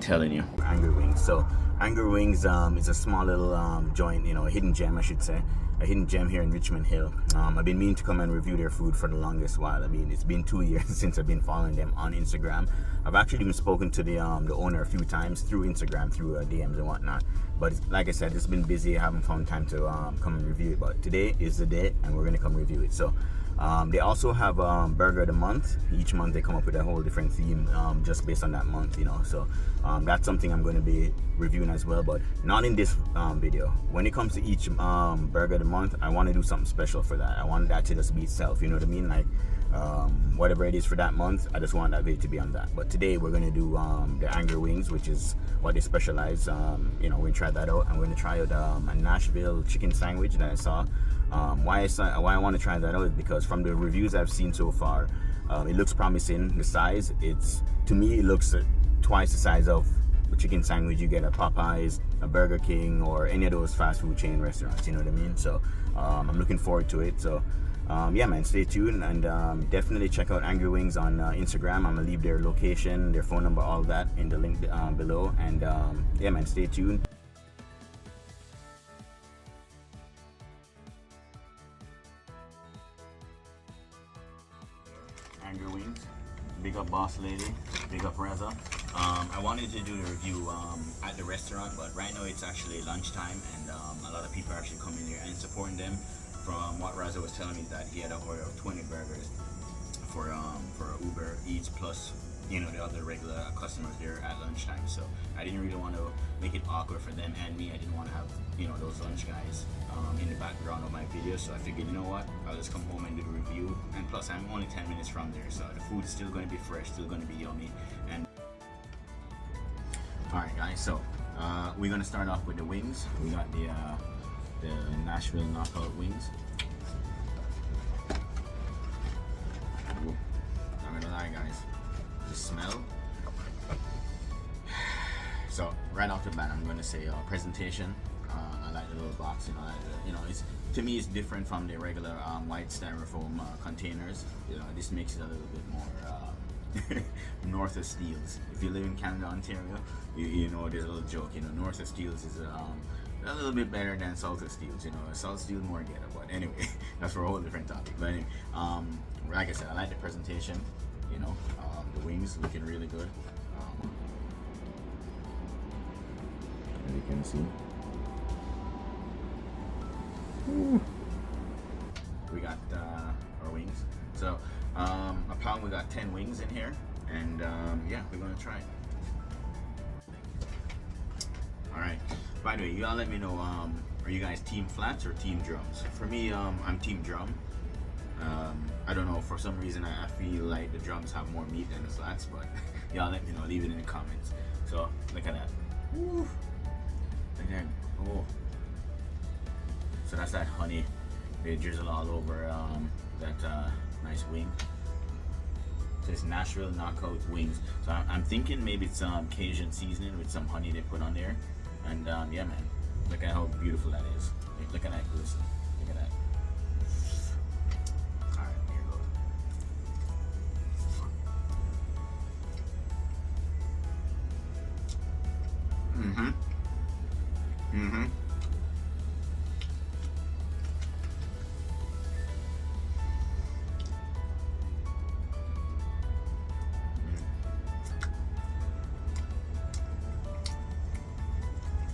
telling you. Angry Wings. So Angry Wings is a small little joint, you know, a hidden gem, I should say. A hidden gem here in Richmond Hill. I've been meaning to come and review their food for the longest while. I mean, it's been 2 years since I've been following them on Instagram. I've actually even spoken to the owner a few times through Instagram, through DMs and whatnot. But like I said, it's been busy. I haven't found time to come and review it. But today is the day, and we're gonna come review it. So they also have Burger of the Month. Each month they come up with a whole different theme just based on that month, you know. So that's something I'm going to be reviewing as well, but not in this video. When it comes to each Burger of the Month, I want to do something special for that. I want that to just be itself, you know what I mean? Like whatever it is for that month, I just want that video to be on that. But today we're going to do the Angry Wings, which is what they specialize. You know, we're going to try that out. I'm going to try out a Nashville chicken sandwich that I saw. Why I want to try that out is because from the reviews I've seen so far, it looks promising. The size, to me it looks twice the size of a chicken sandwich you get at Popeyes, a Burger King, or any of those fast food chain restaurants, you know what I mean? So I'm looking forward to it. So yeah man, stay tuned, and definitely check out Angry Wings on Instagram. I'm gonna leave their location, their phone number, all that in the link below, and yeah man, stay tuned. Angry Wings, big up boss lady, big up Raza. I wanted to do the review at the restaurant, but right now it's actually lunchtime, and a lot of people are actually coming here and supporting them. From what Raza was telling me, that he had an order of 20 burgers for Uber Eats plus, you know, the other regular customers there at lunchtime. So I didn't really want to make it awkward for them and me. I didn't want to have, you know, those lunch guys in the background of my video. So I figured, you know what, I'll just come home and do the review. And plus I'm only 10 minutes from there, so the food's still going to be fresh, still going to be yummy. And alright guys, so we're going to start off with the wings. We got the Nashville knockout wings. Ooh, not gonna lie guys, the smell. So right off the bat, I'm going to say presentation. I like the little box, you know, it's, to me it's different from the regular white styrofoam containers. You know, this makes it a little bit more North of Steels. If you live in Canada, Ontario, you know there's a little joke, you know, North of Steels is a little bit better than South of Steels, you know. South Steel more ghetto, but anyway, that's for a whole different topic. But anyway, like I said, I like the presentation, you know, the wings looking really good. As you can see, we got our wings. So a pound, we got 10 wings in here, and yeah, we're gonna try it. All right. By the way, you gotta let me know, are you guys team flats or team drums? For me, I'm team drum. I don't know, for some reason I feel like the drums have more meat than the flats, but y'all let me know, leave it in the comments. So look at that. Woo. Look at that. Oh. So that's that honey. They drizzle all over that nice wing. So it's Nashville knockout wings. So I'm thinking maybe it's Cajun seasoning with some honey they put on there. And yeah man, look at how beautiful that is. Look at that glisten. Look at that. Alright, here goes.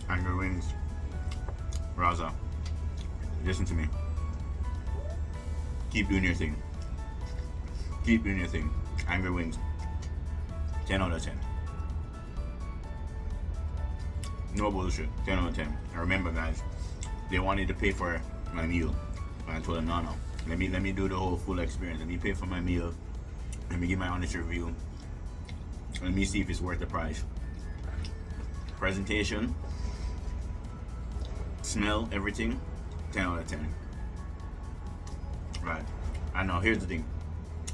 Angry Wings. Raza, listen to me. Keep doing your thing. Keep doing your thing. Angry Wings. 10 out of 10. No bullshit. 10 out of 10. I remember guys, they wanted to pay for my meal. And I told them, no. Let me do the whole full experience. Let me pay for my meal. Let me give my honest review. Let me see if it's worth the price. Presentation, smell, everything, 10 out of 10. Right. I know, here's the thing.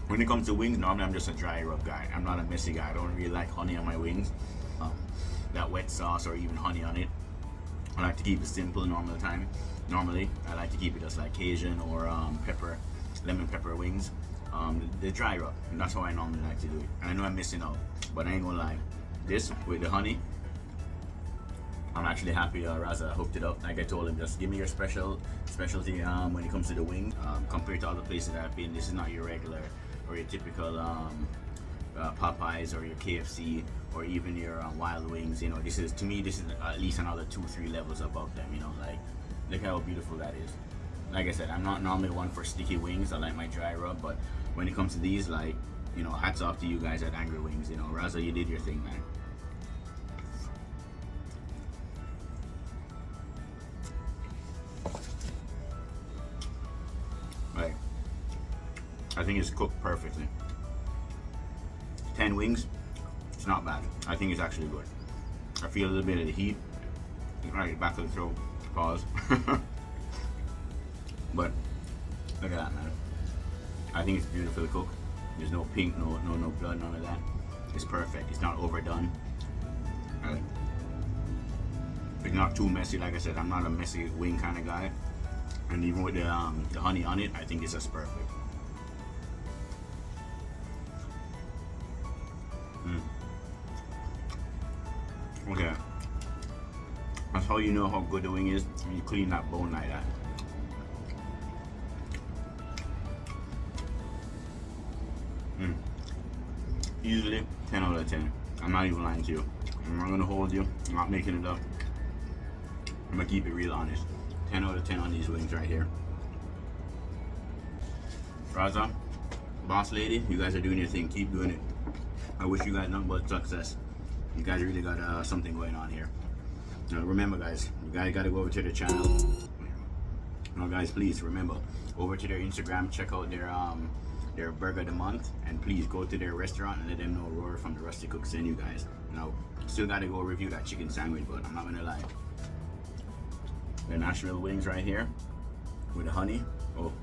When it comes to wings, normally I'm just a dry rub guy. I'm not a messy guy. I don't really like honey on my wings. That wet sauce or even honey on it. I like to keep it simple Normally, I like to keep it just like Cajun or pepper, lemon pepper wings. The dry rub, and that's how I normally like to do it. And I know I'm missing out, but I ain't gonna lie. this with the honey. I'm actually happy Raza hooked it up. Like I told him, just give me your specialty when it comes to the wing. Compared to other places that I've been, this is not your regular or your typical Popeyes or your KFC or even your Wild Wings. You know, this is, to me, this is at least another 2-3 levels above them. You know, like look how beautiful that is. Like I said, I'm not normally one for sticky wings. I like my dry rub, but when it comes to these, like, you know, hats off to you guys at Angry Wings. You know, Raza, you did your thing, man. Like, I think it's cooked perfectly. 10 wings, it's not bad. I think it's actually good. I feel a little bit of the heat right back of the throat. Pause. But look at that, man. I think it's beautifully cooked. There's no pink, no blood, none of that. It's perfect. It's not overdone. It's not too messy. Like I said, I'm not a messy wing kind of guy. And even with the honey on it, I think it's just perfect. Okay. That's how you know how good the wing is when you clean that bone like that. Easily 10 out of 10. I'm not even lying to you. I'm not gonna hold you. I'm not making it up. I'm gonna keep it real honest. 10 out of 10 on these wings right here. Raza, boss lady, you guys are doing your thing. Keep doing it. I wish you guys nothing but success. You guys really got something going on here. Remember, guys, you guys got to go over to their channel. Now, guys, please remember, over to their Instagram, check out their burger of the month, and please go to their restaurant and let them know Rory from the Rustic Cook sent you guys. Now, still got to go review that chicken sandwich, but I'm not gonna lie. The Nashville wings right here with the honey. Oh,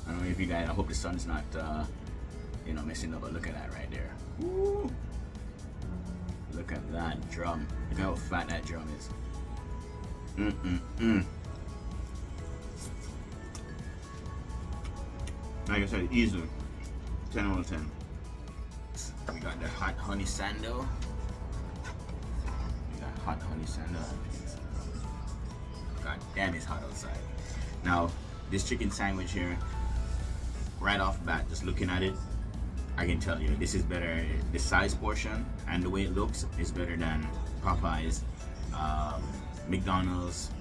I don't know if you guys. I hope the sun's not, you know, messing up. But look at that right there. Woo! Look at that drum. Look how fat that drum is. Like I said, easily 10 out of 10. We got the hot honey sando. We got hot honey sando. God damn, it's hot outside. Now, this chicken sandwich here, right off the bat, just looking at it, I can tell you this is better. The size portion and the way it looks is better than Popeyes, McDonald's,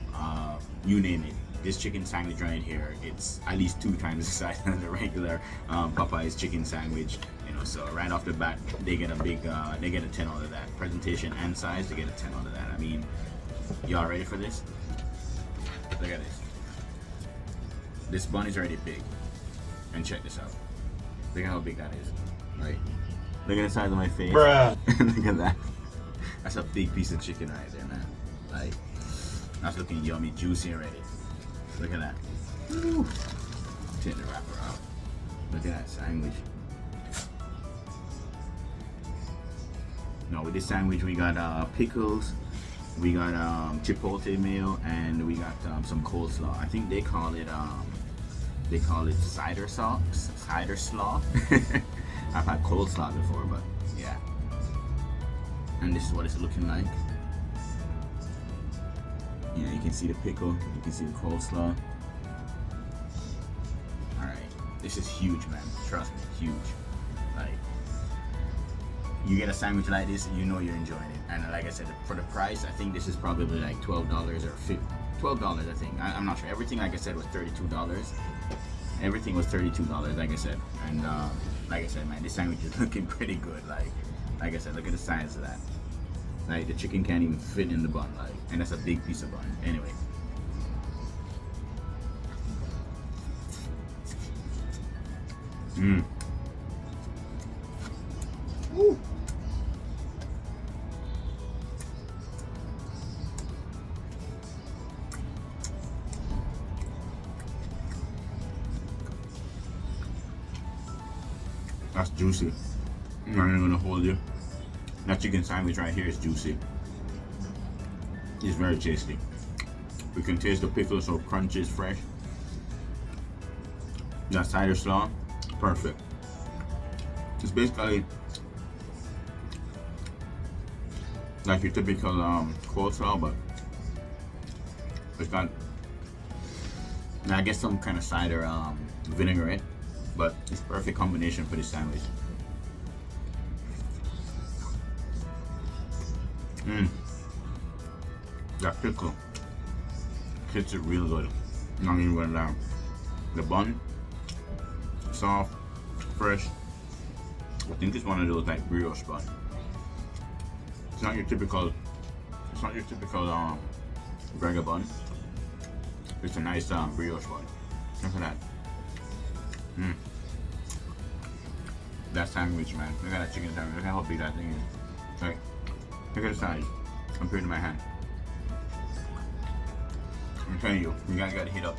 you name it. This chicken sandwich right here, it's at least 2 times the size than the regular Popeyes chicken sandwich. You know, so right off the bat, they get a big, they get a 10 out of that. Presentation and size, they get a 10 out of that. I mean, y'all ready for this? Look at this. This bun is already big, and check this out. Look at how big that is. Right? Look at the size of my face. Bruh. Look at that. That's a big piece of chicken right there, man. Like, that's looking yummy, juicy already. Look at that. Woo. Take the wrapper out. Look at that sandwich. Now with this sandwich, we got pickles, we got chipotle mayo, and we got some coleslaw. I think they call it cider sauce, cider slaw. I've had coleslaw before, but yeah. And this is what it's looking like. You know, you can see the pickle, you can see the coleslaw. Alright, this is huge, man. Trust me, huge. Like, you get a sandwich like this, you know you're enjoying it. And like I said, for the price, I think this is probably like $12 or $12, I think. I'm not sure. Everything, like I said, was $32. Everything was $32, like I said. And like I said, man, this sandwich is looking pretty good. Like I said, look at the size of that. Like, the chicken can't even fit in the bun, like, and that's a big piece of bun. Anyway. Woo. That's juicy. I'm not even gonna hold you. That chicken sandwich right here is juicy. It's very tasty. We can taste the pickles, so crunchy, is fresh. That cider slaw, perfect. It's basically like your typical coleslaw, but it's got, I guess, some kind of cider vinaigrette, but it's perfect combination for this sandwich. That pickle hits it real good. Not even gonna lie. The bun, soft, fresh. I think it's one of those like brioche bun. It's not your typical. It's not your typical burger bun. It's a nice brioche bun. Look at that. That sandwich, man. Look at that chicken sandwich. Look at how big that thing is. Like, look at the size compared to my hand. I'm telling you, you guys gotta hit up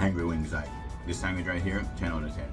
Angry Wings. Like this sandwich right here, 10 out of 10.